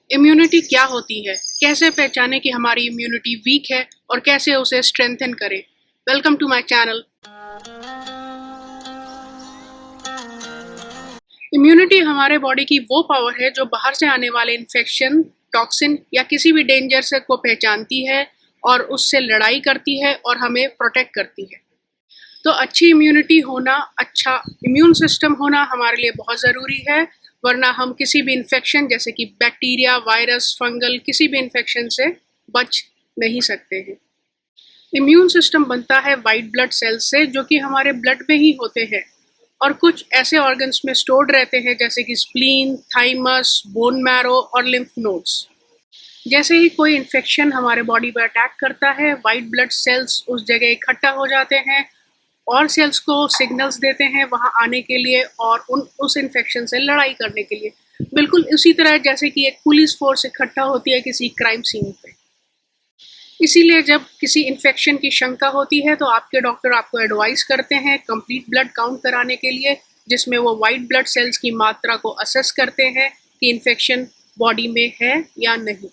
Immunity क्या होती है? कैसे पहचाने कि हमारी इम्यूनिटी वीक है और कैसे उसे स्ट्रेंथन करें? Welcome to my channel. Immunity हमारे बॉडी की वो पावर है जो बाहर से आने वाले इन्फेक्शन, टॉक्सिन या किसी भी डेंजर से को पहचानती है और उससे लड़ाई करती है और हमें प्रोटेक्ट करती है। तो अच्छी इम्यूनिटी होना, अच्छा इम्यून सिस्टम होना हमारे लिए बहुत ज़रूरी है, वरना हम किसी भी इन्फेक्शन जैसे कि बैक्टीरिया, वायरस, फंगल किसी भी इन्फेक्शन से बच नहीं सकते हैं। इम्यून सिस्टम बनता है वाइट ब्लड सेल्स से, जो कि हमारे ब्लड में ही होते हैं और कुछ ऐसे ऑर्गन्स में स्टोर्ड रहते हैं जैसे कि स्प्लीन, थाइमस, बोन मैरो और लिम्फ नोड्स। जैसे ही कोई इन्फेक्शन हमारे बॉडी पर अटैक करता है, वाइट ब्लड सेल्स उस जगह इकट्ठा हो जाते हैं और सेल्स को सिग्नल्स देते हैं वहाँ आने के लिए और उस इन्फेक्शन से लड़ाई करने के लिए। बिल्कुल उसी तरह जैसे कि एक पुलिस फोर्स इकट्ठा होती है किसी क्राइम सीन पे। इसीलिए जब किसी इन्फेक्शन की शंका होती है तो आपके डॉक्टर आपको एडवाइस करते हैं कंप्लीट ब्लड काउंट कराने के लिए, जिसमें वो वाइट ब्लड सेल्स की मात्रा को असेस करते हैं कि इन्फेक्शन बॉडी में है या नहीं।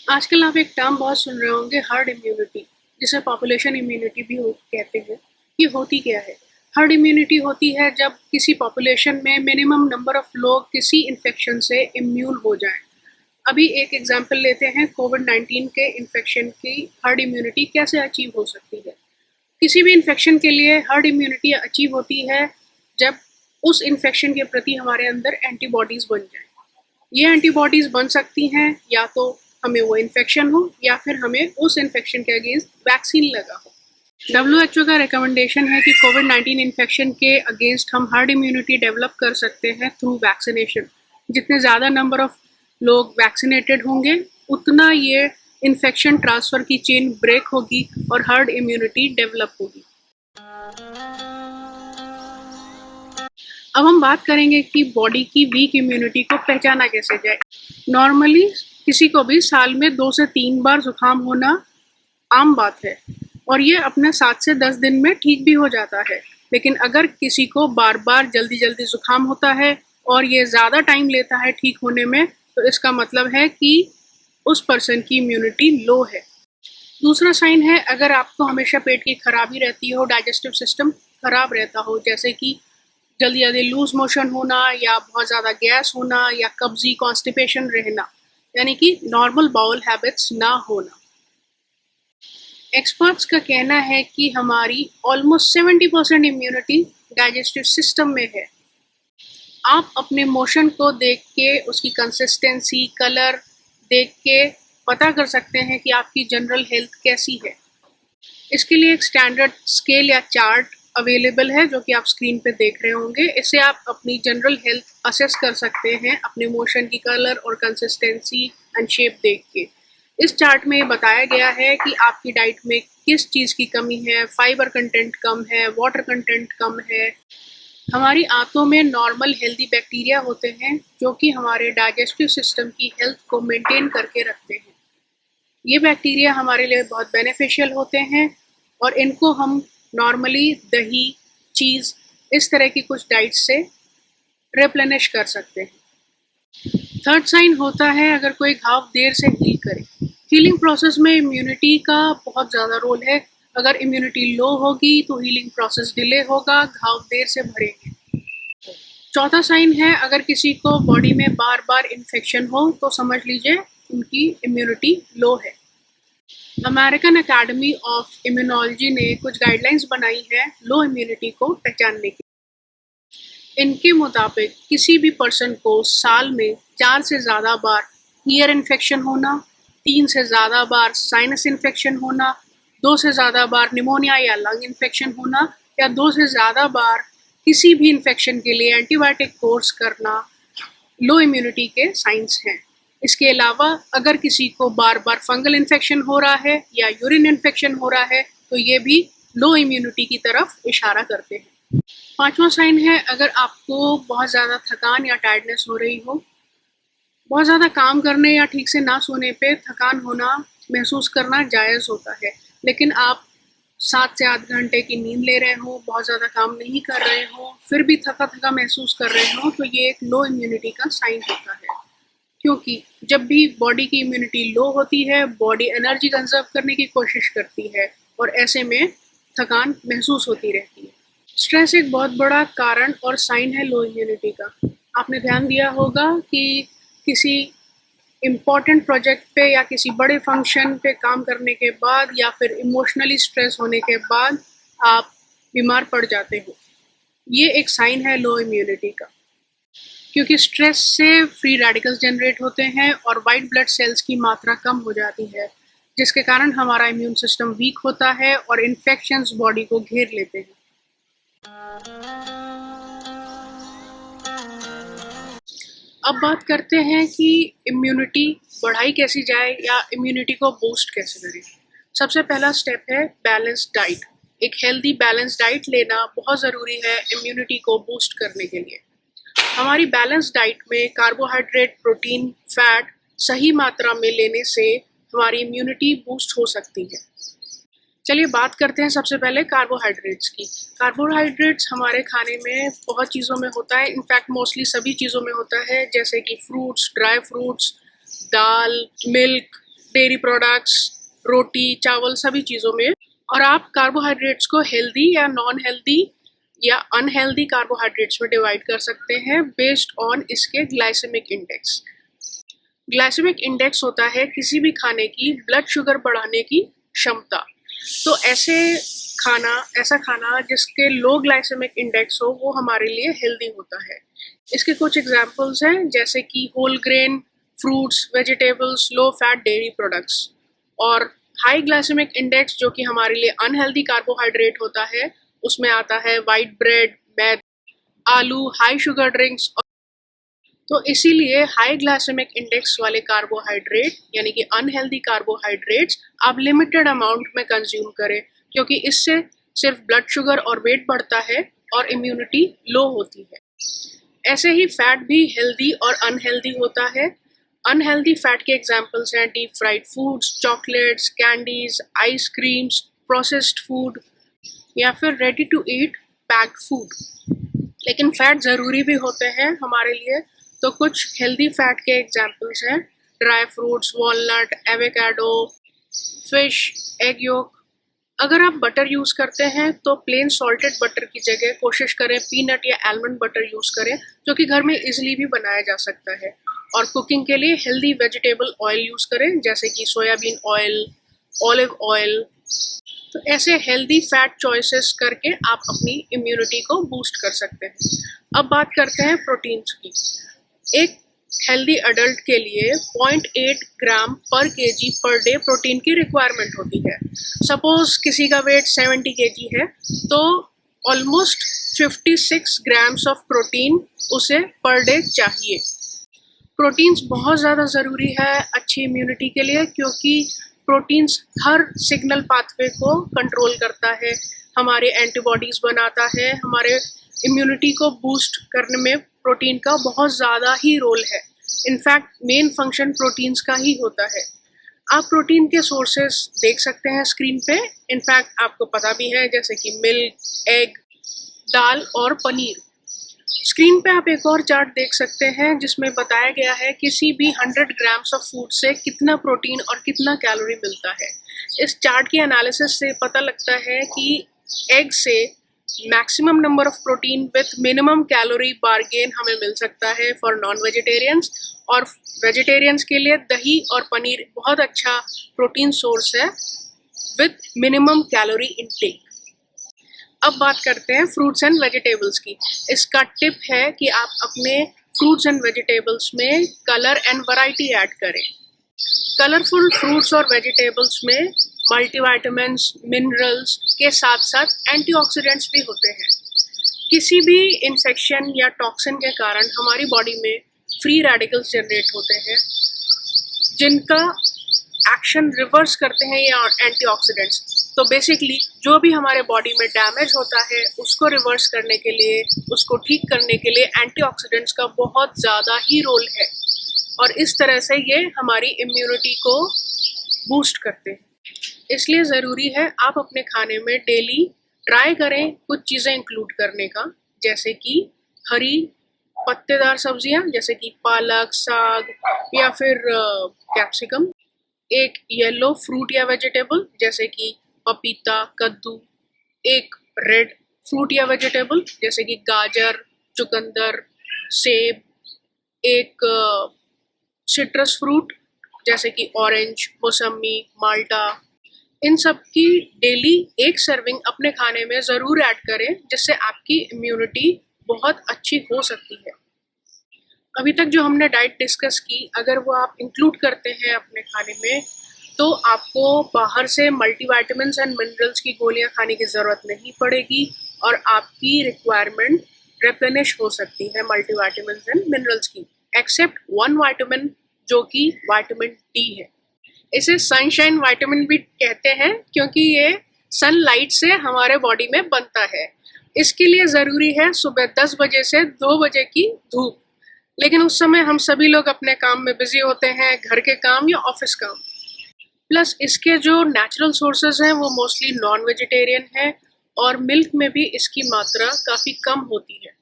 आजकल आप एक टर्म बहुत सुन रहे होंगे, हर्ड इम्यूनिटी, जिसे पॉपुलेशन इम्यूनिटी भी कहते हैं। ये होती क्या है? हर्ड इम्यूनिटी होती है जब किसी पॉपुलेशन में मिनिमम नंबर ऑफ लोग किसी इन्फेक्शन से इम्यून हो जाएं। अभी एक एग्जांपल लेते हैं, कोविड-19 के इन्फेक्शन की हर्ड इम्यूनिटी कैसे अचीव हो सकती है। किसी भी इन्फेक्शन के लिए हर्ड इम्यूनिटी अचीव होती है जब उस इन्फेक्शन के प्रति हमारे अंदर एंटीबॉडीज़ बन जाएं। ये एंटीबॉडीज़ बन सकती हैं या तो हमें वो इन्फेक्शन हो या फिर हमें उस इन्फेक्शन के अगेंस्ट वैक्सीन लगा हो। WHO का रिकमेंडेशन है कि कोविड-19 इन्फेक्शन के अगेंस्ट हम हर्ड इम्यूनिटी डेवलप कर सकते हैं थ्रू वैक्सीनेशन। जितने ज़्यादा नंबर ऑफ लोग वैक्सीनेटेड होंगे, उतना ये इन्फेक्शन ट्रांसफ़र की चेन ब्रेक होगी और हर्ड इम्यूनिटी डेवलप होगी। अब हम बात करेंगे कि बॉडी की वीक इम्यूनिटी को पहचाना कैसे जाए। नॉर्मली किसी को भी साल में 2 से 3 बार जुकाम होना आम बात है और ये अपने 7 से 10 दिन में ठीक भी हो जाता है। लेकिन अगर किसी को बार बार जल्दी जल्दी जुकाम होता है और ये ज़्यादा टाइम लेता है ठीक होने में, तो इसका मतलब है कि उस पर्सन की इम्यूनिटी लो है। दूसरा साइन है, अगर आपको हमेशा पेट की खराबी रहती हो, डाइजेस्टिव सिस्टम खराब रहता हो, जैसे कि जल्दी जल्दी लूज मोशन होना या बहुत ज़्यादा गैस होना या कब्जी, कॉन्स्टिपेशन रहना, यानी कि नॉर्मल बाउल हैबिट्स ना होना। एक्सपर्ट्स का कहना है कि हमारी ऑलमोस्ट 70% इम्यूनिटी डाइजेस्टिव सिस्टम में है। आप अपने मोशन को देख के, उसकी कंसिस्टेंसी, कलर देख के पता कर सकते हैं कि आपकी जनरल हेल्थ कैसी है। इसके लिए एक स्टैंडर्ड स्केल या चार्ट अवेलेबल है जो कि आप स्क्रीन पे देख रहे होंगे। इससे आप अपनी जनरल हेल्थ असेस कर सकते हैं अपने मोशन की कलर और कंसिस्टेंसी एंड शेप देख के। इस चार्ट में बताया गया है कि आपकी डाइट में किस चीज़ की कमी है, फाइबर कंटेंट कम है, वाटर कंटेंट कम है। हमारी आंतों में नॉर्मल हेल्दी बैक्टीरिया होते हैं जो कि हमारे डाइजेस्टिव सिस्टम की हेल्थ को मेंटेन करके रखते हैं। ये बैक्टीरिया हमारे लिए बहुत बेनिफिशियल होते हैं और इनको हम नॉर्मली दही, चीज़, इस तरह की कुछ डाइट से रिप्लेनिश कर सकते हैं। थर्ड साइन होता है अगर कोई घाव देर से हील करे। हीलिंग प्रोसेस में इम्यूनिटी का बहुत ज़्यादा रोल है। अगर इम्यूनिटी लो होगी तो हीलिंग प्रोसेस डिले होगा, घाव देर से भरेंगे। चौथा साइन है, अगर किसी को बॉडी में बार बार इन्फेक्शन हो तो समझ लीजिए उनकी इम्यूनिटी लो है। अमेरिकन अकेडमी ऑफ इम्यूनोलॉजी ने कुछ गाइडलाइंस बनाई है लो इम्यूनिटी को पहचानने की। इनके मुताबिक किसी भी पर्सन को साल में 4 से ज़्यादा बार ईयर इन्फेक्शन होना, 3 से ज़्यादा बार साइनस इन्फेक्शन होना, 2 से ज़्यादा बार निमोनिया या लंग इन्फेक्शन होना या 2 से ज़्यादा बार किसी भी इन्फेक्शन के लिए एंटीबायोटिक कोर्स करना लो इम्यूनिटी के साइंस हैं। इसके अलावा अगर किसी को बार बार फंगल इन्फेक्शन हो रहा है या यूरिन इन्फेक्शन हो रहा है तो ये भी लो इम्यूनिटी की तरफ इशारा करते हैं। पांचवा साइन है, अगर आपको बहुत ज़्यादा थकान या टायर्डनेस हो रही हो, बहुत ज़्यादा काम करने या ठीक से ना सोने पे थकान होना महसूस करना जायज़ होता है, लेकिन आप 7 से 8 घंटे की नींद ले रहे हो, बहुत ज़्यादा काम नहीं कर रहे हो, फिर भी थका थका महसूस कर रहे हो, तो ये एक लो इम्यूनिटी का साइन होता है। क्योंकि जब भी बॉडी की इम्यूनिटी लो होती है, बॉडी एनर्जी कंजर्व करने की कोशिश करती है और ऐसे में थकान महसूस होती रहती है। स्ट्रेस एक बहुत बड़ा कारण और साइन है लो इम्यूनिटी का। आपने ध्यान दिया होगा कि किसी इम्पॉर्टेंट प्रोजेक्ट पे या किसी बड़े फंक्शन पे काम करने के बाद या फिर इमोशनली स्ट्रेस होने के बाद आप बीमार पड़ जाते हो। ये एक साइन है लो इम्यूनिटी का, क्योंकि स्ट्रेस से फ्री रेडिकल्स जनरेट होते हैं और वाइट ब्लड सेल्स की मात्रा कम हो जाती है, जिसके कारण हमारा इम्यून सिस्टम वीक होता है और इन्फेक्शंस बॉडी को घेर लेते हैं। अब बात करते हैं कि इम्यूनिटी बढ़ाई कैसे जाए या इम्यूनिटी को बूस्ट कैसे करें। सबसे पहला स्टेप है बैलेंस डाइट। एक हेल्दी बैलेंस डाइट लेना बहुत ज़रूरी है इम्यूनिटी को बूस्ट करने के लिए। हमारी बैलेंस डाइट में कार्बोहाइड्रेट, प्रोटीन, फैट सही मात्रा में लेने से हमारी इम्यूनिटी बूस्ट हो सकती है। चलिए बात करते हैं सबसे पहले कार्बोहाइड्रेट्स की। कार्बोहाइड्रेट्स हमारे खाने में बहुत चीज़ों में होता है, इनफैक्ट मोस्टली सभी चीज़ों में होता है, जैसे कि फ्रूट्स, ड्राई फ्रूट्स, दाल, मिल्क, डेयरी प्रोडक्ट्स, रोटी, चावल, सभी चीज़ों में। और आप कार्बोहाइड्रेट्स को हेल्दी या नॉन हेल्दी या अनहेल्दी कार्बोहाइड्रेट्स में डिवाइड कर सकते हैं बेस्ड ऑन इसके ग्लाइसेमिक इंडेक्स। ग्लाइसेमिक इंडेक्स होता है किसी भी खाने की ब्लड शुगर बढ़ाने की क्षमता। तो ऐसा खाना जिसके लो ग्लाइसेमिक इंडेक्स हो वो हमारे लिए हेल्दी होता है। इसके कुछ एग्जांपल्स हैं, जैसे कि whole grain, fruits, vegetables, low fat dairy products. और हाई ग्लाइसेमिक इंडेक्स जो कि हमारे लिए अनहेल्दी कार्बोहाइड्रेट होता है, उसमें आता है वाइट ब्रेड, मैदा, आलू, हाई शुगर ड्रिंक्स। तो इसीलिए हाई ग्लाइसेमिक इंडेक्स वाले कार्बोहाइड्रेट यानी कि अनहेल्दी कार्बोहाइड्रेट्स आप लिमिटेड अमाउंट में कंज्यूम करें, क्योंकि इससे सिर्फ ब्लड शुगर और वेट बढ़ता है और इम्यूनिटी लो होती है। ऐसे ही फैट भी हेल्दी और अनहेल्दी होता है। अनहेल्दी फैट के एग्जांपल्स हैं deep fried foods, chocolates, candies, ice creams, processed food या फिर ready to eat packed food. लेकिन फैट ज़रूरी भी होते हैं हमारे लिए, तो कुछ हेल्दी फैट के एग्जांपल्स हैं dry fruits, walnut, avocado, fish, egg yolk. अगर आप बटर यूज़ करते हैं तो प्लेन सॉल्टेड बटर की जगह कोशिश करें पीनट या आलमंड बटर यूज़ करें, जो कि घर में इजीली भी बनाया जा सकता है। और कुकिंग के लिए हेल्दी वेजिटेबल ऑयल यूज़ करें, जैसे कि सोयाबीन ऑयल, ऑलिव ऑयल। तो ऐसे हेल्दी फैट चॉइसेस करके आप अपनी इम्यूनिटी को बूस्ट कर सकते हैं। अब बात करते हैं प्रोटीन्स की। एक हेल्दी अडल्ट के लिए 0.8 ग्राम पर केजी पर डे प्रोटीन की रिक्वायरमेंट होती है। सपोज किसी का वेट 70 केजी है तो ऑलमोस्ट 56 ग्राम्स ऑफ प्रोटीन उसे पर डे चाहिए। प्रोटीन्स बहुत ज़्यादा ज़रूरी है अच्छी इम्यूनिटी के लिए, क्योंकि प्रोटीन्स हर सिग्नल पाथवे को कंट्रोल करता है, हमारे एंटीबॉडीज़ बनाता है। हमारे इम्यूनिटी को बूस्ट करने में प्रोटीन का बहुत ज़्यादा ही रोल है। इनफैक्ट मेन फंक्शन प्रोटीन्स का ही होता है। आप प्रोटीन के सोर्सेस देख सकते हैं स्क्रीन पे। इनफैक्ट आपको पता भी है, जैसे कि मिल्क, एग, दाल और पनीर। स्क्रीन पे आप एक और चार्ट देख सकते हैं जिसमें बताया गया है किसी भी 100 ग्राम्स ऑफ फूड से कितना प्रोटीन और कितना कैलोरी मिलता है। इस चार्ट की एनालिसिस से पता लगता है कि एग से maximum number of protein with minimum calorie bargain हमें मिल सकता है फॉर नॉन वेजिटेरियंस, और वेजिटेरियंस के लिए दही और पनीर बहुत अच्छा प्रोटीन सोर्स है विथ मिनिमम कैलोरी इनटेक। अब बात करते हैं फ्रूट्स एंड वेजिटेबल्स की। इसका टिप है कि आप अपने फ्रूट्स एंड वेजिटेबल्स में कलर एंड वैरायटी ऐड करें। कलरफुल फ्रूट्स और वेजिटेबल्स में मल्टीविटामिन्स, मिनरल्स के साथ साथ एंटीऑक्सीडेंट्स भी होते हैं। किसी भी इन्फेक्शन या टॉक्सिन के कारण हमारी बॉडी में फ्री रेडिकल्स जनरेट होते हैं, जिनका एक्शन रिवर्स करते हैं ये एंटीऑक्सीडेंट्स। तो बेसिकली जो भी हमारे बॉडी में डैमेज होता है उसको रिवर्स करने के लिए, उसको ठीक करने के लिए एंटीऑक्सीडेंट्स का बहुत ज़्यादा ही रोल है, और इस तरह से ये हमारी इम्यूनिटी को बूस्ट करते हैं। इसलिए ज़रूरी है आप अपने खाने में डेली ट्राई करें कुछ चीज़ें इंक्लूड करने का, जैसे कि हरी पत्तेदार सब्जियां जैसे कि पालक, साग या फिर कैप्सिकम। एक येलो फ्रूट या वेजिटेबल जैसे कि पपीता, कद्दू। एक रेड फ्रूट या वेजिटेबल जैसे कि गाजर, चुकंदर, सेब। एक सिट्रस फ्रूट जैसे कि ऑरेंज, मौसमी, माल्टा। इन सब की डेली एक सर्विंग अपने खाने में ज़रूर ऐड करें, जिससे आपकी इम्यूनिटी बहुत अच्छी हो सकती है। अभी तक जो हमने डाइट डिस्कस की, अगर वो आप इंक्लूड करते हैं अपने खाने में, तो आपको बाहर से मल्टीविटामिन्स एंड मिनरल्स की गोलियां खाने की ज़रूरत नहीं पड़ेगी और आपकी रिक्वायरमेंट रिप्लेनिश हो सकती है मल्टीविटामिन्स एंड मिनरल्स की, एक्सेप्ट वन विटामिन जो कि विटामिन डी है। इसे सनशाइन विटामिन भी कहते हैं क्योंकि ये सनलाइट से हमारे बॉडी में बनता है। इसके लिए ज़रूरी है सुबह 10 बजे से 2 बजे की धूप, लेकिन उस समय हम सभी लोग अपने काम में बिजी होते हैं, घर के काम या ऑफिस काम। प्लस इसके जो नेचुरल सोर्सेज हैं वो मोस्टली नॉन वेजिटेरियन है और मिल्क में भी इसकी मात्रा काफ़ी कम होती है।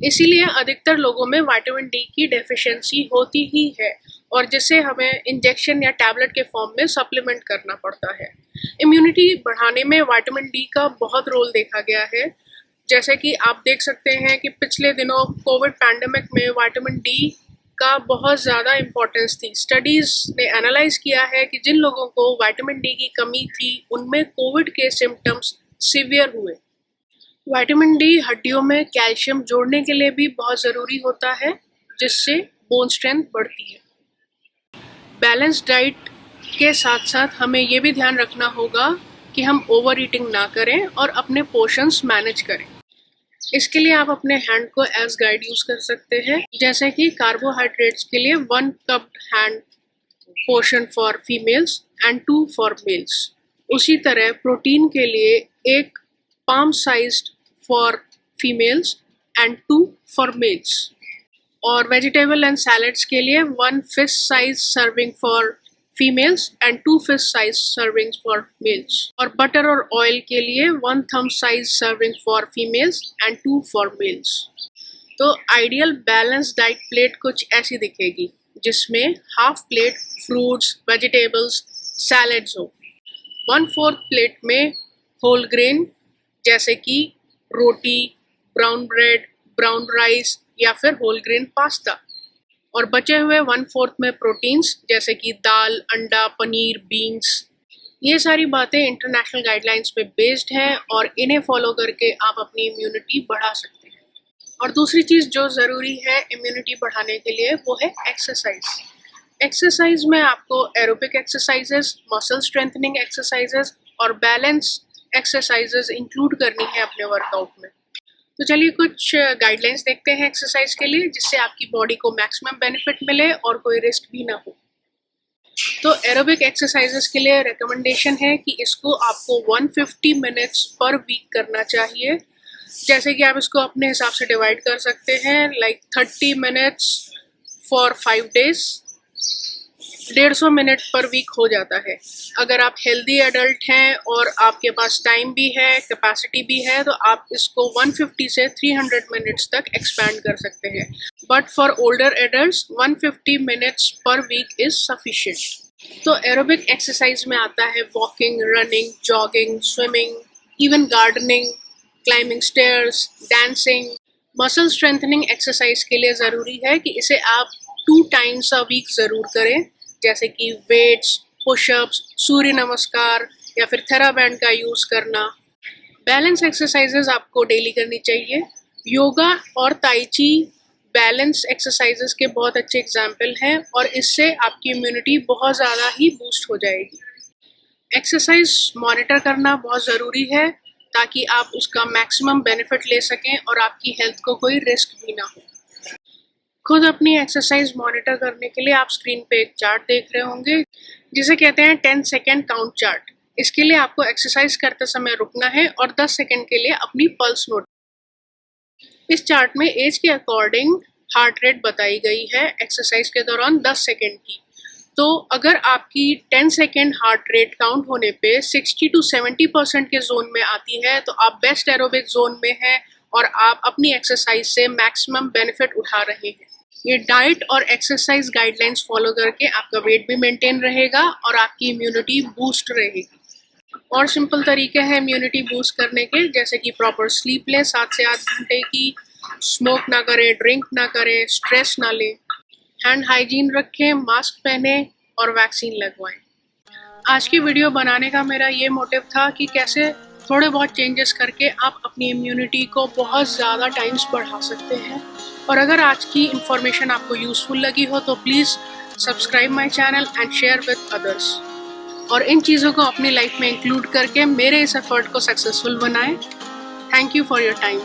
इसीलिए अधिकतर लोगों में विटामिन डी की डेफिशिएंसी होती ही है और जिसे हमें इंजेक्शन या टैबलेट के फॉर्म में सप्लीमेंट करना पड़ता है। इम्यूनिटी बढ़ाने में विटामिन डी का बहुत रोल देखा गया है। जैसे कि आप देख सकते हैं कि पिछले दिनों कोविड पैंडेमिक में विटामिन डी का बहुत ज़्यादा इम्पोर्टेंस थी। स्टडीज़ ने एनालाइज किया है कि जिन लोगों को विटामिन डी की कमी थी उनमें कोविड के सिम्टम्स सीवियर हुए। विटामिन डी हड्डियों में कैल्शियम जोड़ने के लिए भी बहुत ज़रूरी होता है, जिससे बोन स्ट्रेंथ बढ़ती है। बैलेंस डाइट के साथ साथ हमें ये भी ध्यान रखना होगा कि हम ओवर ईटिंग ना करें और अपने पोर्शंस मैनेज करें। इसके लिए आप अपने हैंड को एज गाइड यूज कर सकते हैं, जैसे कि कार्बोहाइड्रेट्स के लिए 1 cup hand portion for females and 2 for mails. उसी तरह प्रोटीन के लिए 1 palm sized for females and 2 for mails. और वेजिटेबल एंड सैलड्स के लिए 1 fish size serving for females and 2 fish size servings for mails. और बटर और oil के लिए 1 thumb size serving for females and 2 for mails. तो ideal balance diet plate कुछ ऐसी दिखेगी, जिसमें half plate fruits, vegetables, salads हो। 1/4 प्लेट में होल ग्रेन जैसे कि रोटी, ब्राउन ब्रेड, ब्राउन राइस या फिर होल ग्रेन पास्ता। और बचे हुए 1/4 में प्रोटीन्स जैसे कि दाल, अंडा, पनीर, बीन्स। ये सारी बातें इंटरनेशनल गाइडलाइंस पे बेस्ड हैं और इन्हें फॉलो करके आप अपनी इम्यूनिटी बढ़ा सकते हैं। और दूसरी चीज़ जो ज़रूरी है इम्यूनिटी बढ़ाने के लिए वो है एक्सरसाइज। एक्सरसाइज में आपको aerobic exercises, muscle strengthening exercises और बैलेंस एक्सरसाइजेस इंक्लूड करनी है अपने वर्कआउट में। तो चलिए कुछ गाइडलाइंस देखते हैं एक्सरसाइज के लिए, जिससे आपकी बॉडी को मैक्सिमम बेनिफिट मिले और कोई रिस्क भी ना हो। तो एरोबिक एक्सरसाइजेस के लिए रिकमेंडेशन है कि इसको आपको 150 मिनट्स पर वीक करना चाहिए। जैसे कि आप इसको अपने हिसाब से डिवाइड कर सकते हैं, like 30 minutes for 5 days. 150 minute per week हो जाता है। अगर आप हेल्दी एडल्ट हैं और आपके पास टाइम भी है, कैपेसिटी भी है, तो आप इसको 150 से 300 मिनट्स तक एक्सपैंड कर सकते हैं। But for older adults 150 minutes per week is sufficient. तो एरोबिक एक्सरसाइज में आता है walking, running, jogging, swimming, even gardening, climbing stairs, dancing. Muscle strengthening exercise के लिए ज़रूरी है कि इसे आप 2 टाइम्स अ वीक ज़रूर करें, जैसे कि वेट्स, पुशअप्स, सूर्य नमस्कार या फिर थेराबैंड का यूज़ करना। बैलेंस एक्सरसाइजेज आपको डेली करनी चाहिए। योगा और ताई ची बैलेंस एक्सरसाइजेज के बहुत अच्छे एग्जाम्पल हैं और इससे आपकी इम्यूनिटी बहुत ज़्यादा ही बूस्ट हो जाएगी। एक्सरसाइज मॉनिटर करना बहुत ज़रूरी है ताकि आप उसका मैक्सिमम बेनिफिट ले सकें और आपकी हेल्थ को कोई रिस्क भी ना हो। खुद अपनी एक्सरसाइज मॉनिटर करने के लिए आप स्क्रीन पे एक चार्ट देख रहे होंगे, जिसे कहते हैं 10 सेकेंड काउंट चार्ट। इसके लिए आपको एक्सरसाइज करते समय रुकना है और 10 सेकेंड के लिए अपनी पल्स नोट। इस चार्ट में एज के अकॉर्डिंग हार्ट रेट बताई गई है एक्सरसाइज के दौरान 10 सेकेंड की। तो अगर आपकी 10 सेकेंड हार्ट रेट काउंट होने पे 60 to 70% के जोन में आती है तो आप बेस्ट एरोबिक जोन में हैं और आप अपनी एक्सरसाइज से मैक्सिमम बेनिफिट उठा रहे हैं। ये डाइट और एक्सरसाइज गाइडलाइंस फॉलो करके आपका वेट भी मेंटेन रहेगा और आपकी इम्यूनिटी बूस्ट रहेगी। और सिंपल तरीके हैं इम्यूनिटी बूस्ट करने के, जैसे कि प्रॉपर स्लीप लें 7 से 8 घंटे की, स्मोक ना करें, ड्रिंक ना करें, स्ट्रेस ना लें, हैंड हाइजीन रखें, मास्क पहने और वैक्सीन लगवाएं। आज की वीडियो बनाने का मेरा ये मोटिव था कि कैसे थोड़े बहुत चेंजेस करके आप अपनी इम्यूनिटी को बहुत ज़्यादा टाइम्स बढ़ा सकते हैं। और अगर आज की इन्फॉर्मेशन आपको यूज़फुल लगी हो तो please subscribe my channel and share with others, और इन चीज़ों को अपनी लाइफ में इंक्लूड करके मेरे इस एफर्ट को सक्सेसफुल बनाएं। Thank you for your time.